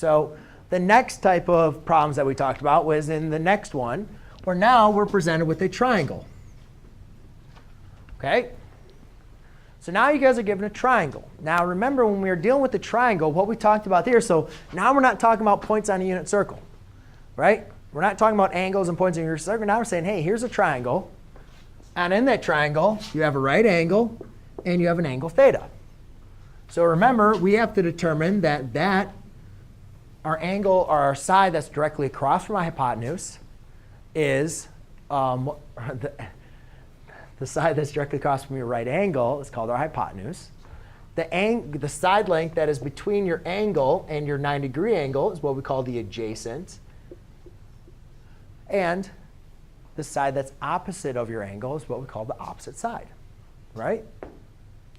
So the next type of problems that we talked about was in the next one, where now we're presented with a triangle. OK? So now you guys are given a triangle. Now remember, when we were dealing with the triangle, what we talked about there, so now we're not talking about points on a unit circle, right? We're not talking about angles and points on a unit circle. Now we're saying, hey, here's a triangle. And in that triangle, you have a right angle, and you have an angle theta. So remember, we have to determine that our angle, or our side that's directly across from our hypotenuse, is the side that's directly across from your right angle is called our hypotenuse. The side length that is between your angle and your 90-degree angle is what we call the adjacent. And the side that's opposite of your angle is what we call the opposite side. Right?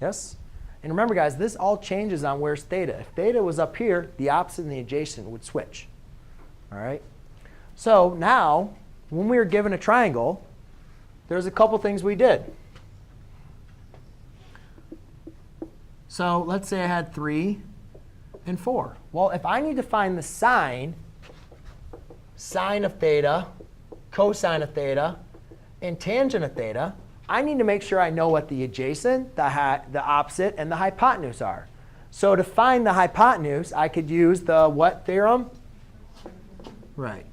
Yes? And remember, guys, this all changes on where's theta. If theta was up here, the opposite and the adjacent would switch. All right? So now, when we were given a triangle, there's a couple things we did. So let's say I had 3 and 4. Well, if I need to find the sine of theta, cosine of theta, and tangent of theta, I need to make sure I know what the adjacent, the opposite, and the hypotenuse are. So to find the hypotenuse, I could use the what theorem? Right.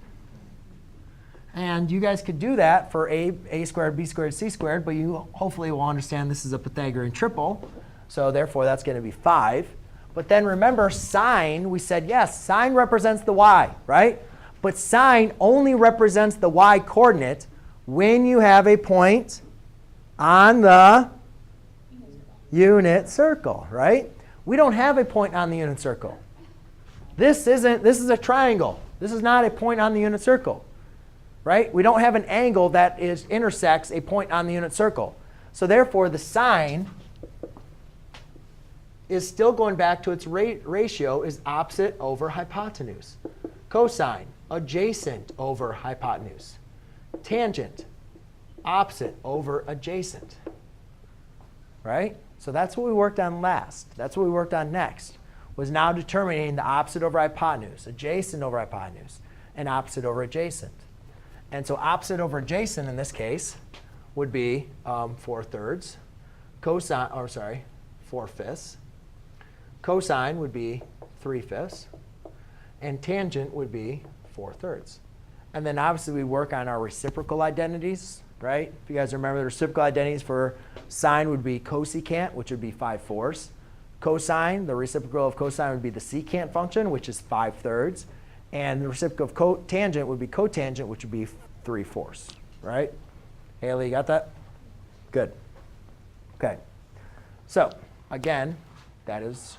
And you guys could do that for a squared, b squared, c squared. But you hopefully will understand this is a Pythagorean triple. So therefore, that's going to be 5. But then remember, sine, we said, yes, sine represents the y, right? But sine only represents the y coordinate when you have a point on the unit circle, right? We don't have a point on the unit circle. This is a triangle. This is not a point on the unit circle. Right? We don't have an angle that intersects a point on the unit circle. So therefore, the sine is still going back to its ratio is opposite over hypotenuse. Cosine, adjacent over hypotenuse. Tangent, opposite over adjacent. Right? So that's what we worked on last. That's what we worked on next, was now determining the opposite over hypotenuse, adjacent over hypotenuse, and opposite over adjacent. And so opposite over adjacent in this case would be 4/3. Cosine, or sorry, 4/5. Cosine would be 3/5. And tangent would be 4/3. And then obviously we work on our reciprocal identities, right? If you guys remember, the reciprocal identities for sine would be cosecant, which would be 5/4. Cosine, the reciprocal of cosine would be the secant function, which is 5/3. And the reciprocal of cotangent would be cotangent, which would be 3/4. Right? Haley, you got that? Good. OK. So again, that is